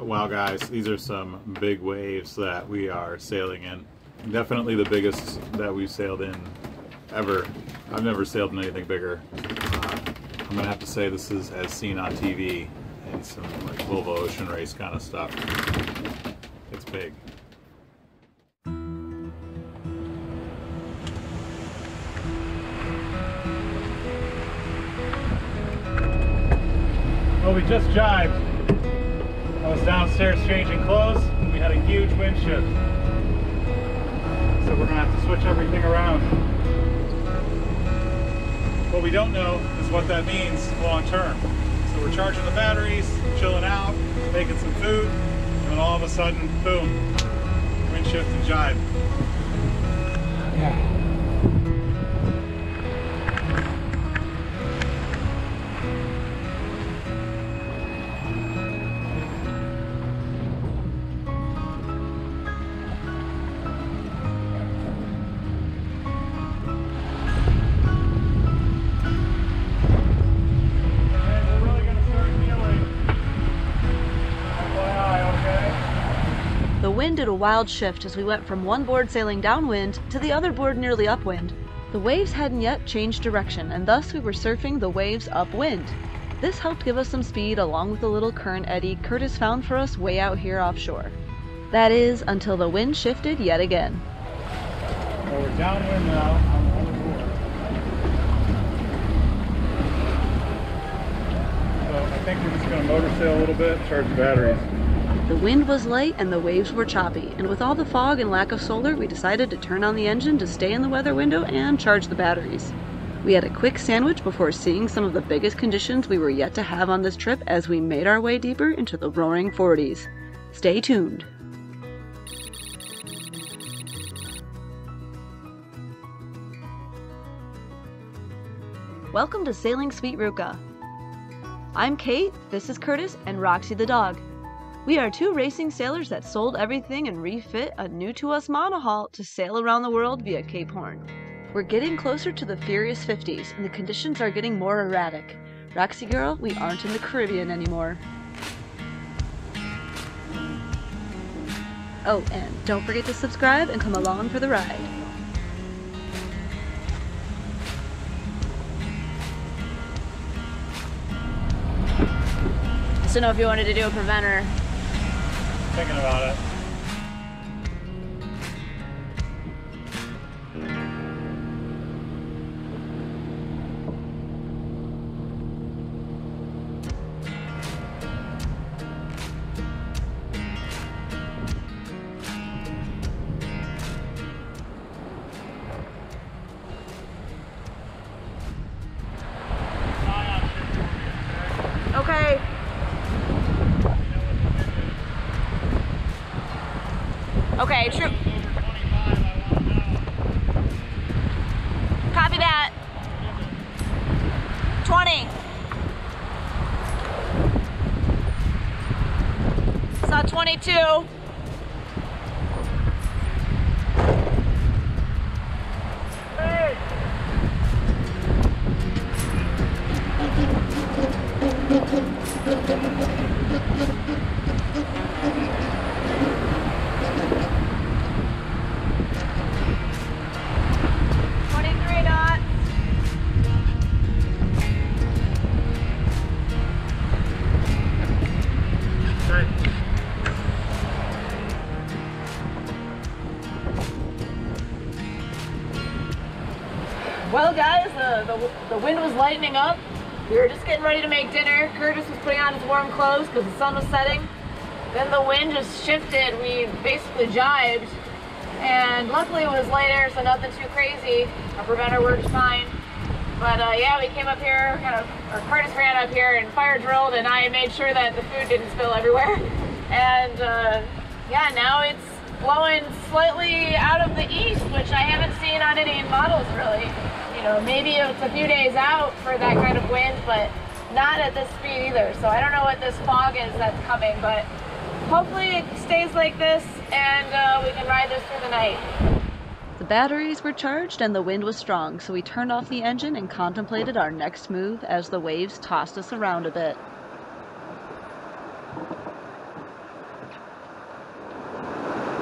Wow guys, these are some big waves that we are sailing in. Definitely the biggest that we've sailed in ever. I've never sailed in anything bigger. I'm gonna have to say this is as seen on TV and some like Volvo Ocean Race kind of stuff. It's big. Well, we just jibed. I was downstairs changing clothes and we had a huge wind shift. So we're gonna have to switch everything around. What we don't know is what that means long term. So we're charging the batteries, chilling out, making some food, and then all of a sudden, boom, wind shift and jibe. Yeah. The wind did a wild shift as we went from one board sailing downwind to the other board nearly upwind. The waves hadn't yet changed direction, and thus we were surfing the waves upwind. This helped give us some speed along with the little current eddy Curtis found for us way out here offshore. That is, until the wind shifted yet again. Well, we're downwind now on the other board. So I think we're just going to motor sail a little bit, charge the batteries. The wind was light and the waves were choppy, and with all the fog and lack of solar, we decided to turn on the engine to stay in the weather window and charge the batteries. We had a quick sandwich before seeing some of the biggest conditions we were yet to have on this trip as we made our way deeper into the roaring 40s. Stay tuned. Welcome to Sailing Sweet Ruca. I'm Kate, this is Curtis, and Roxy the dog. We are two racing sailors that sold everything and refit a new-to-us monohull to sail around the world via Cape Horn. We're getting closer to the furious 50s, and the conditions are getting more erratic. Roxy girl, we aren't in the Caribbean anymore. Oh, and don't forget to subscribe and come along for the ride. Just don't know if you wanted to do a preventer. Thinking about it. Okay. Okay, true. Copy that. 20. Saw 22. Hey! Well guys, the wind was lightening up. We were just getting ready to make dinner. Curtis was putting on his warm clothes because the sun was setting. Then the wind just shifted. We basically jibed. And luckily it was light air, so nothing too crazy. Our preventer worked fine. But yeah, we came up here, Curtis ran up here and fire drilled, and I made sure that the food didn't spill everywhere. And yeah, now it's blowing slightly out of the east, which I haven't seen on any models really. You know, maybe it's a few days out for that kind of wind, but not at this speed either. So I don't know what this fog is that's coming, but hopefully it stays like this and we can ride this through the night. The batteries were charged and the wind was strong, so we turned off the engine and contemplated our next move as the waves tossed us around a bit.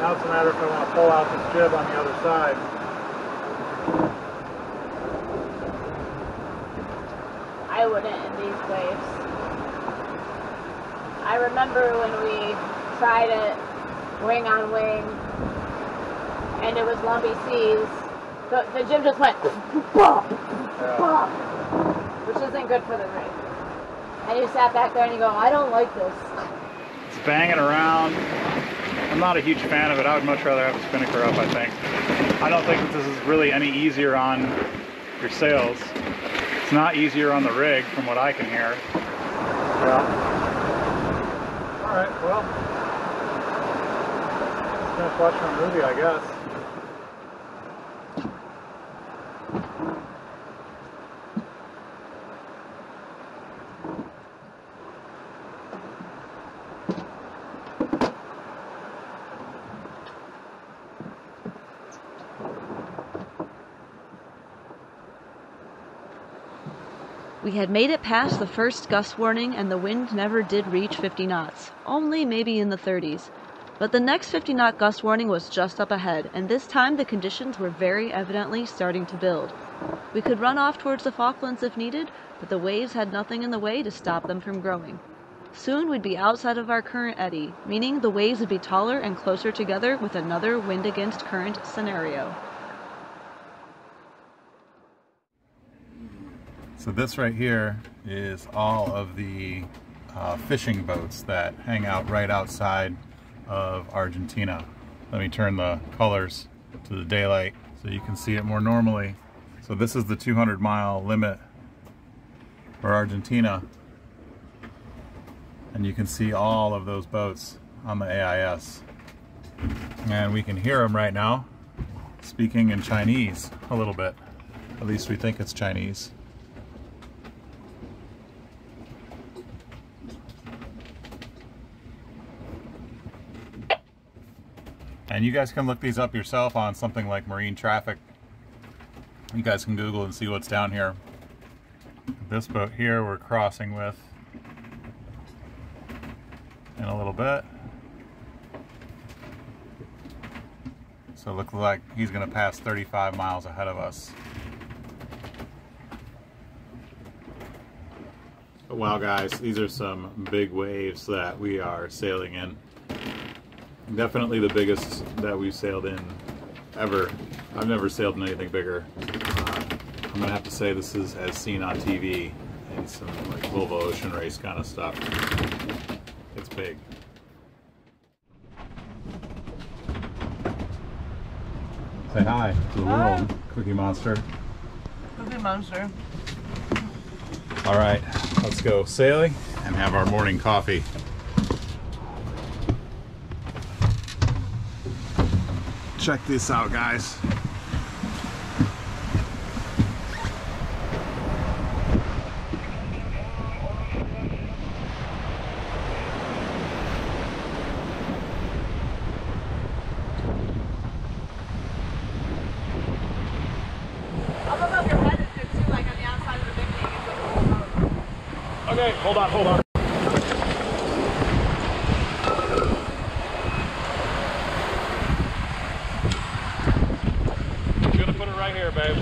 Now it's a matter if I want to pull out this jib on the other side. I wouldn't in these waves. I remember when we tried it wing on wing and it was lumpy seas, the jib just went bump, bump, which isn't good for the rig. And you sat back there and you go, I don't like this. It's banging around. I'm not a huge fan of it. I would much rather have a spinnaker up, I think. I don't think that this is really any easier on your sails. It's not easier on the rig from what I can hear. Yeah. Alright, well, just finish watching a movie, I guess. We had made it past the first gust warning and the wind never did reach 50 knots, only maybe in the 30s. But the next 50-knot gust warning was just up ahead, and this time the conditions were very evidently starting to build. We could run off towards the Falklands if needed, but the waves had nothing in the way to stop them from growing. Soon we'd be outside of our current eddy, meaning the waves would be taller and closer together with another wind against current scenario. So this right here is all of the fishing boats that hang out right outside of Argentina. Let me turn the colors to the daylight so you can see it more normally. So this is the 200-mile limit for Argentina. And you can see all of those boats on the AIS. And we can hear them right now speaking in Chinese a little bit. At least we think it's Chinese. And you guys can look these up yourself on something like marine traffic. You guys can Google and see what's down here. This boat here we're crossing with in a little bit. So it looks like he's going to pass 35 miles ahead of us. Wow guys, these are some big waves that we are sailing in. Definitely the biggest that we've sailed in ever. I've never sailed in anything bigger. I'm gonna have to say this is as seen on TV in some like Volvo Ocean Race kind of stuff. It's big. Say hi to the world, Cookie Monster. Cookie Monster. All right, let's go sailing and have our morning coffee. Check this out, guys. Up above your head is good too, like on the outside of the big thing. It's like a whole boat. Okay, hold on, hold on. Right here, babe.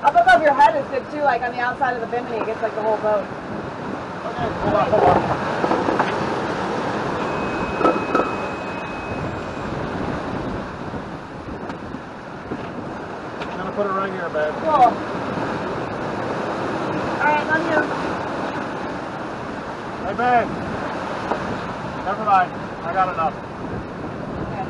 Up above your head is good too, like on the outside of the bimini, it gets like the whole boat. Okay, hold on, hold on. I'm gonna put it right here, babe. Cool. Alright, love you. Hey, babe. Never mind, I got enough. Okay.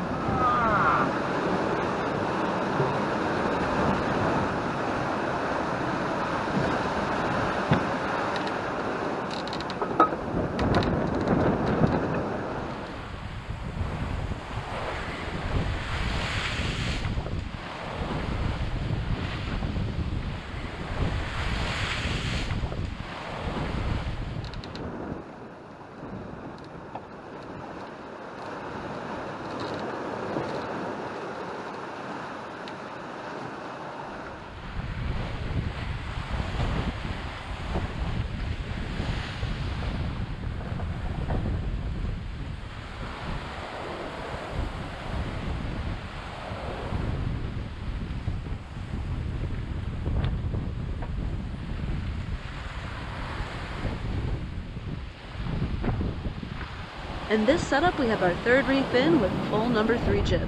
In this setup we have our third reef in with full number 3 jib.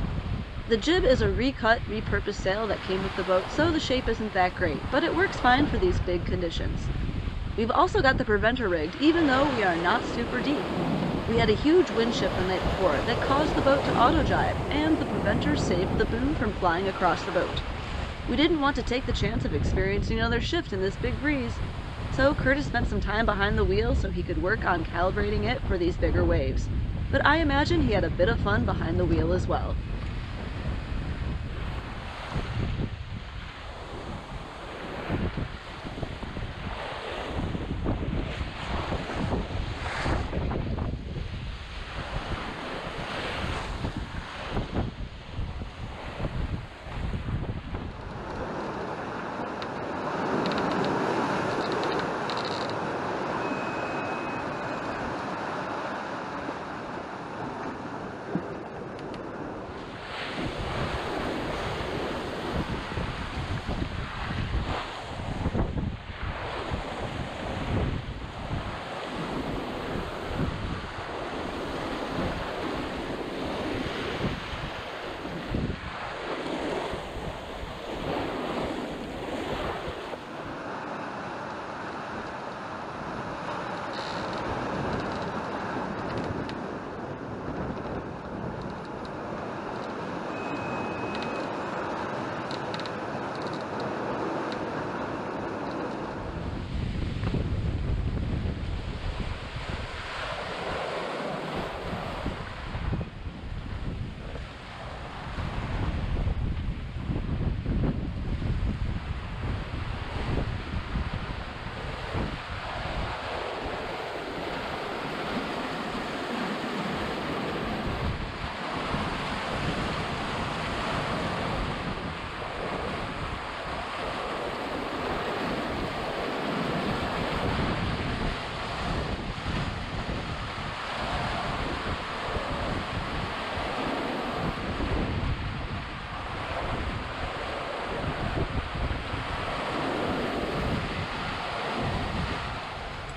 The jib is a recut, repurposed sail that came with the boat, so the shape isn't that great, but it works fine for these big conditions. We've also got the preventer rigged, even though we are not super deep. We had a huge wind shift the night before that caused the boat to auto-jibe, and the preventer saved the boom from flying across the boat. We didn't want to take the chance of experiencing another shift in this big breeze, so Curtis spent some time behind the wheel so he could work on calibrating it for these bigger waves. But I imagine he had a bit of fun behind the wheel as well.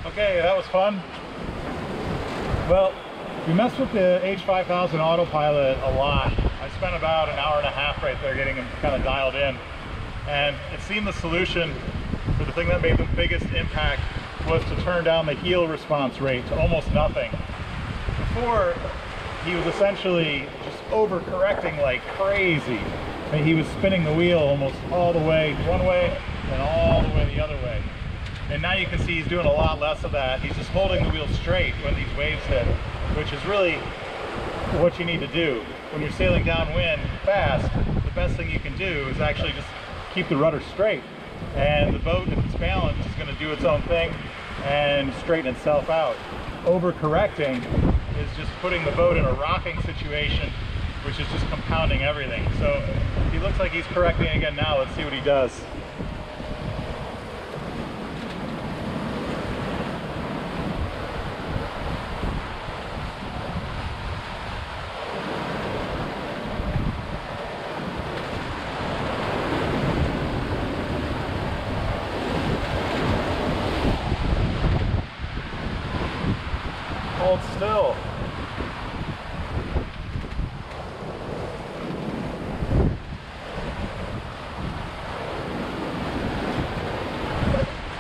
Okay, that was fun. Well, we messed with the H5000 autopilot a lot. I spent about an hour and a half right there getting him kind of dialed in. And it seemed the solution for the thing that made the biggest impact was to turn down the heel response rate to almost nothing. Before, he was essentially just overcorrecting like crazy. I mean, he was spinning the wheel almost all the way one way and all the way the other way. And now you can see he's doing a lot less of that. He's just holding the wheel straight when these waves hit, which is really what you need to do. When you're sailing downwind fast, the best thing you can do is actually just keep the rudder straight. And the boat, if it's balanced, is going to do its own thing and straighten itself out. Overcorrecting is just putting the boat in a rocking situation, which is just compounding everything. So he looks like he's correcting again now. Let's see what he does. Hold still.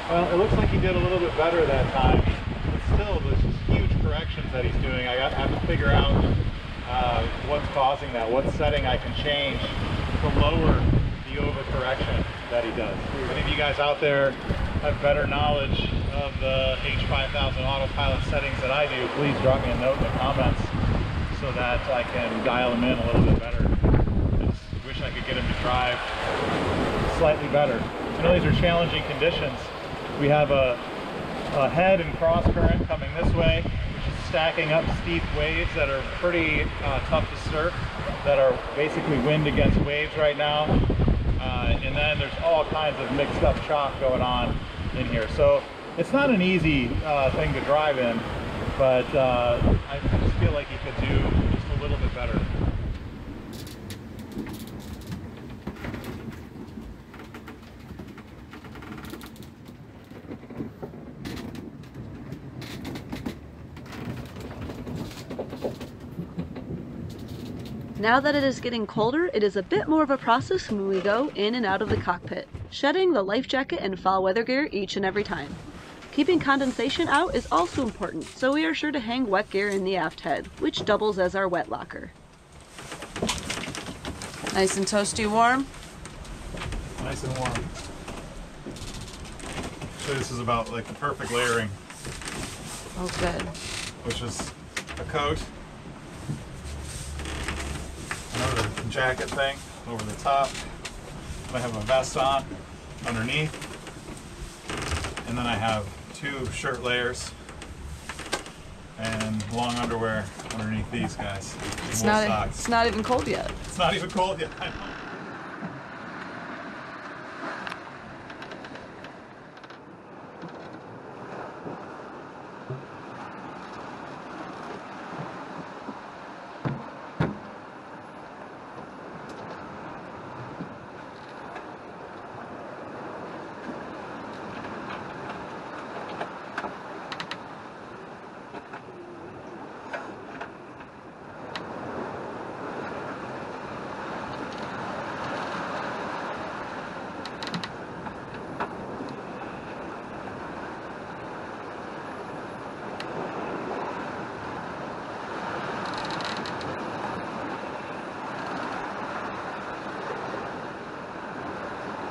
Well, it looks like he did a little bit better that time, but still there's just huge corrections that he's doing. I have to figure out what's causing that, what setting I can change to lower the overcorrection that he does. If any of you guys out there have better knowledge of the H5000 autopilot settings that I do, please drop me a note in the comments so that I can dial them in a little bit better. I just wish I could get him to drive slightly better. I know these are challenging conditions. We have a head and cross current coming this way, which is stacking up steep waves that are pretty tough to surf, that are basically wind against waves right now. And then there's all kinds of mixed up chalk going on in here. So it's not an easy thing to drive in, but I just feel like he could do just a little bit better. Now that it is getting colder, it is a bit more of a process when we go in and out of the cockpit, shedding the life jacket and fall weather gear each and every time. Keeping condensation out is also important, so we are sure to hang wet gear in the aft head, which doubles as our wet locker. Nice and toasty warm? Nice and warm. So this is about like the perfect layering. Oh, good. Which is a coat, another jacket thing over the top. I have a vest on underneath, and then I have 2 shirt layers and long underwear underneath these guys. It's not even cold yet. It's not even cold yet. I know.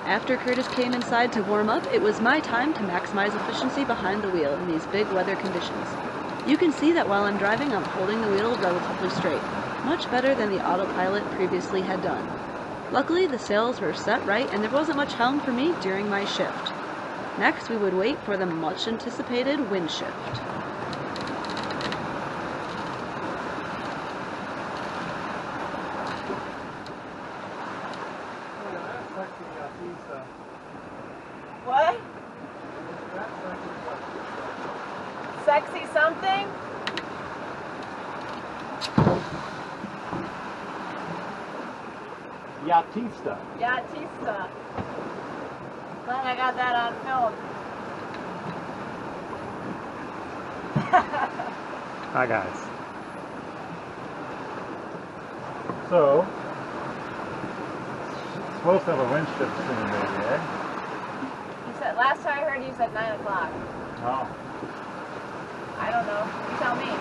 After Curtis came inside to warm up, it was my time to maximize efficiency behind the wheel in these big weather conditions. You can see that while I'm driving, I'm holding the wheel relatively straight, much better than the autopilot previously had done. Luckily, the sails were set right and there wasn't much helm for me during my shift. Next, we would wait for the much anticipated wind shift. What? Sexy something? Yatista. Yatista. Glad I got that on film. Hi guys. So, supposed to have a wind shift soon, maybe, eh? You said, last time I heard you said 9 o'clock. Oh. I don't know. You tell me.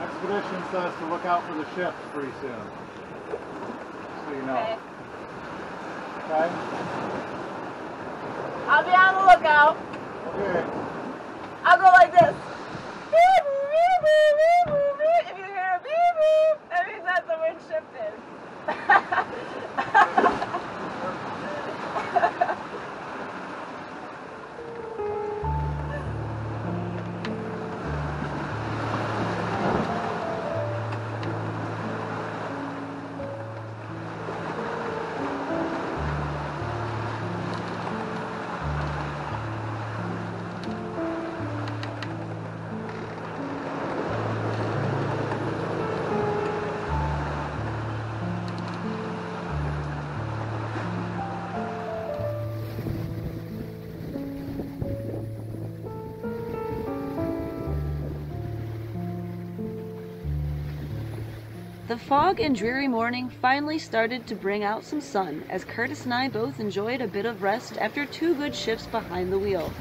Expedition says to look out for the shift pretty soon. So you know. Okay. Okay? I'll be on the lookout. Okay. I'll go like this. Beep, beep, beep, beep, beep, beep. If you hear a beep, beep, that means that's the wind shifted. The fog and dreary morning finally started to bring out some sun, as Curtis and I both enjoyed a bit of rest after 2 good shifts behind the wheel.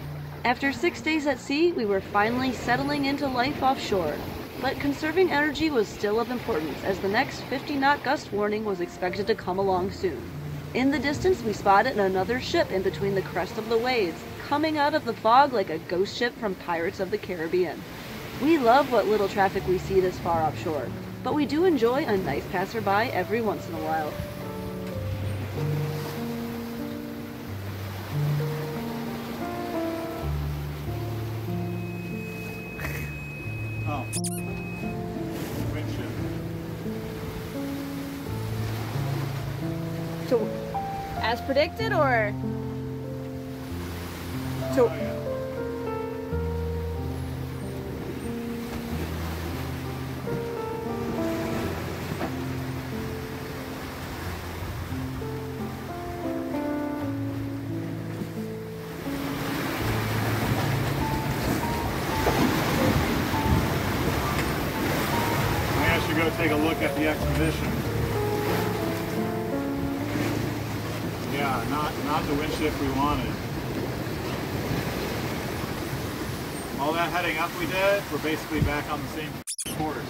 After 6 days at sea, we were finally settling into life offshore. But conserving energy was still of importance, as the next 50-knot gust warning was expected to come along soon. In the distance, we spotted another ship in between the crest of the waves, coming out of the fog like a ghost ship from Pirates of the Caribbean. We love what little traffic we see this far offshore, but we do enjoy a nice passerby every once in a while. Oh. Wind shift. So, as predicted, or? So. Oh, yeah. look at the exposition. Yeah, not the wind shift we wanted. All that heading up we did, we're basically back on the same course.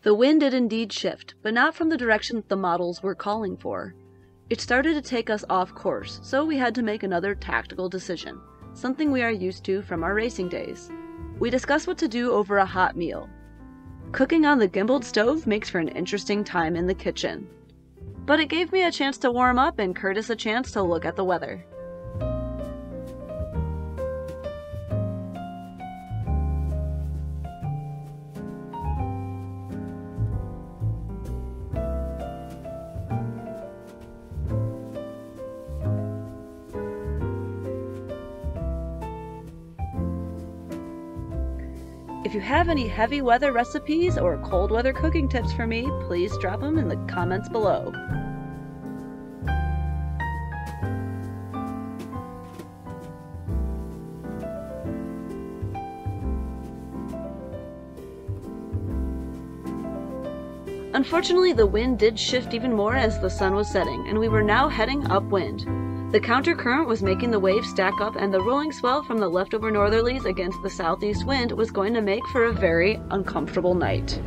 The wind did indeed shift, but not from the direction the models were calling for. It started to take us off course, so we had to make another tactical decision, something we are used to from our racing days. We discussed what to do over a hot meal. Cooking on the gimbaled stove makes for an interesting time in the kitchen. But it gave me a chance to warm up and Curtis a chance to look at the weather. If you have any heavy weather recipes or cold weather cooking tips for me, please drop them in the comments below. Unfortunately, the wind did shift even more as the sun was setting, and we were now heading upwind. The countercurrent was making the waves stack up, and the rolling swell from the leftover northerlies against the southeast wind was going to make for a very uncomfortable night.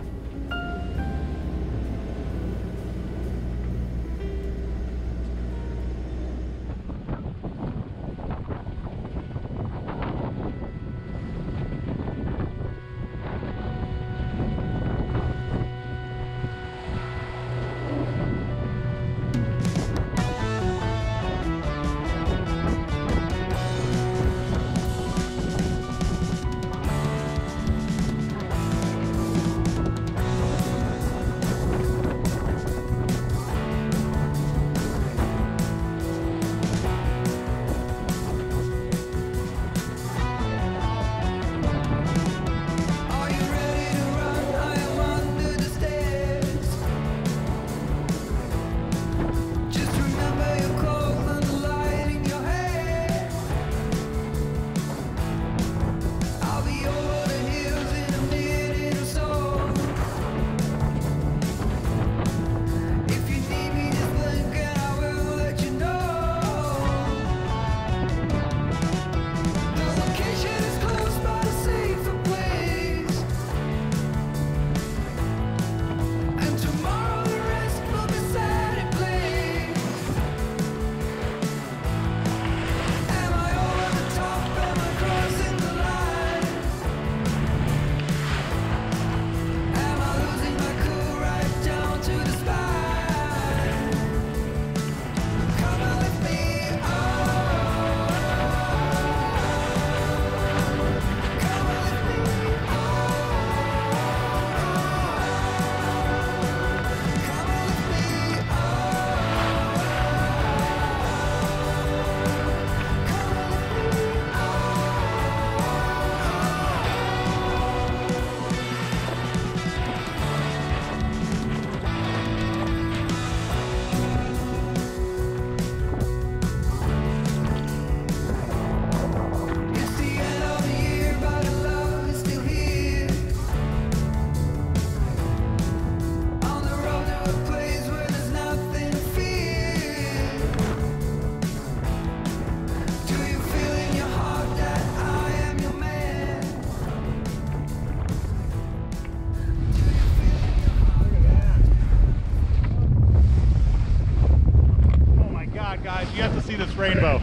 You have to see this rainbow.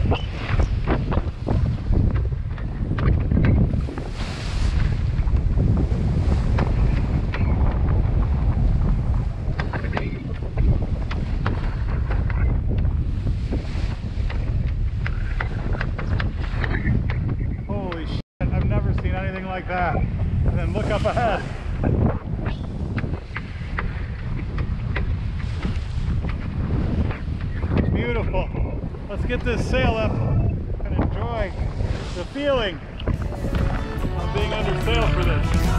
Holy shit, I've never seen anything like that. And then look up ahead. It's beautiful. get this sail up and enjoy the feeling of being under sail for this.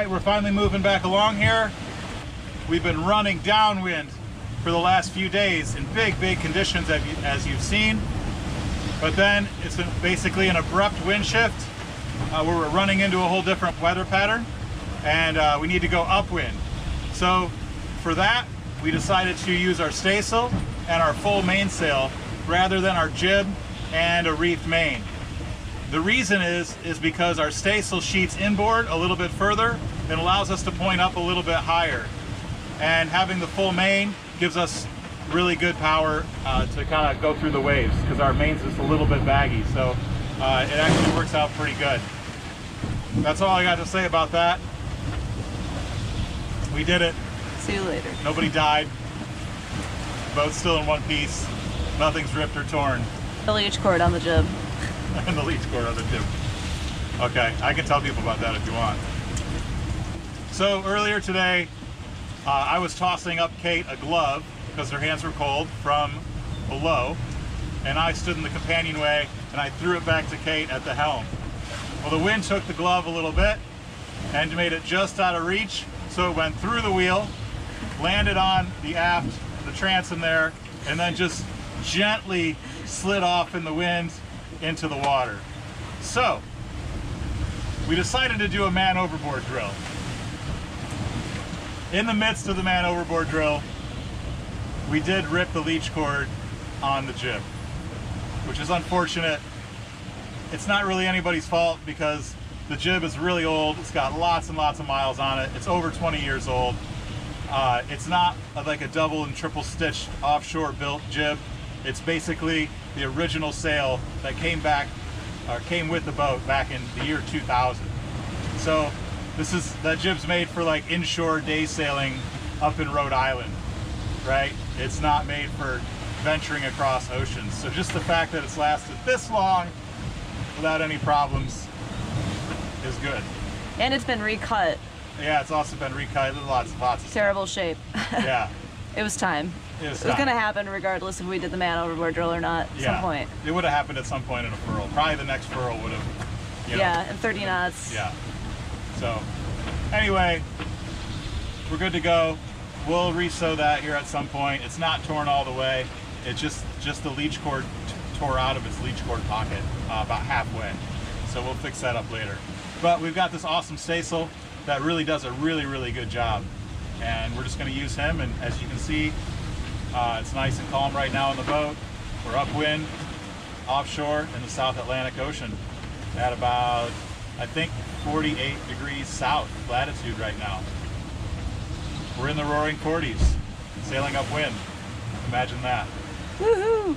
We're finally moving back along here. We've been running downwind for the last few days in big conditions as you've seen. But then it's basically an abrupt wind shift where we're running into a whole different weather pattern, and we need to go upwind. So for that, we decided to use our staysail and our full mainsail rather than our jib and a reefed main. The reason is because our staysail sheets inboard a little bit further and allows us to point up a little bit higher. And having the full main gives us really good power to kind of go through the waves, because our main's just a little bit baggy. So it actually works out pretty good. That's all I got to say about that. We did it. See you later. Nobody died. Boat's still in one piece. Nothing's ripped or torn. The leech cord on the jib. And the leech cord on the jib. Okay, I can tell people about that if you want. So earlier today, I was tossing up Kate a glove because her hands were cold from below, and I stood in the companionway and I threw it back to Kate at the helm. Well, the wind took the glove a little bit and made it just out of reach, so it went through the wheel, landed on the aft, the transom there, and then just gently slid off in the wind into the water. So we decided to do a man overboard drill. In the midst of the man overboard drill, we did rip the leech cord on the jib, which is unfortunate. It's not really anybody's fault because the jib is really old. It's got lots and lots of miles on it. It's over 20 years old. It's not like a double and triple stitched offshore built jib. It's basically the original sail that came with the boat back in the year 2000. So that jib's made for like inshore day sailing up in Rhode Island, right? It's not made for venturing across oceans. So just the fact that it's lasted this long without any problems is good. And it's been recut. Yeah, it's also been recut. Lots of terrible shape. Yeah. It was time. It was going to happen regardless if we did the man overboard drill or not at some point. It would have happened at some point in a furl. Probably the next furl would have, yeah, in 30 knots. Yeah. So, anyway, we're good to go. We'll re-sew that here at some point. It's not torn all the way. It's just the leech cord tore out of its leech cord pocket about halfway. So we'll fix that up later. But we've got this awesome staysail that really does a really good job. And we're just going to use him, and as you can see, it's nice and calm right now in the boat. We're upwind, offshore in the South Atlantic Ocean at about, I think, 48 degrees south latitude right now. We're in the roaring 40s, sailing upwind. Imagine that. Woohoo!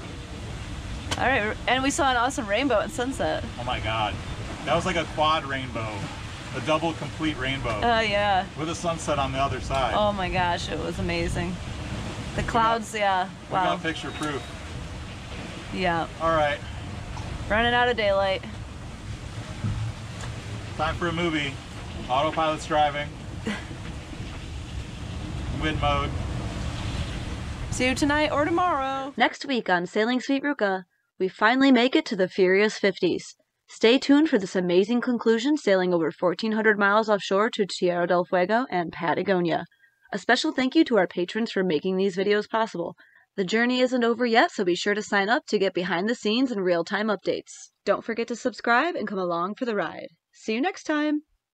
All right, and we saw an awesome rainbow at sunset. Oh my God. That was like a quad rainbow, a double complete rainbow. Oh yeah. With a sunset on the other side. Oh my gosh, it was amazing. The clouds, yeah. Wow. We got picture proof. Yeah. All right. Running out of daylight. Time for a movie. Autopilot's driving. Wind mode. See you tonight or tomorrow. Next week on Sailing Sweet Ruca, we finally make it to the Furious 50s. Stay tuned for this amazing conclusion, sailing over 1,400 miles offshore to Tierra del Fuego and Patagonia. A special thank you to our patrons for making these videos possible. The journey isn't over yet, so be sure to sign up to get behind the scenes and real-time updates. Don't forget to subscribe and come along for the ride. See you next time!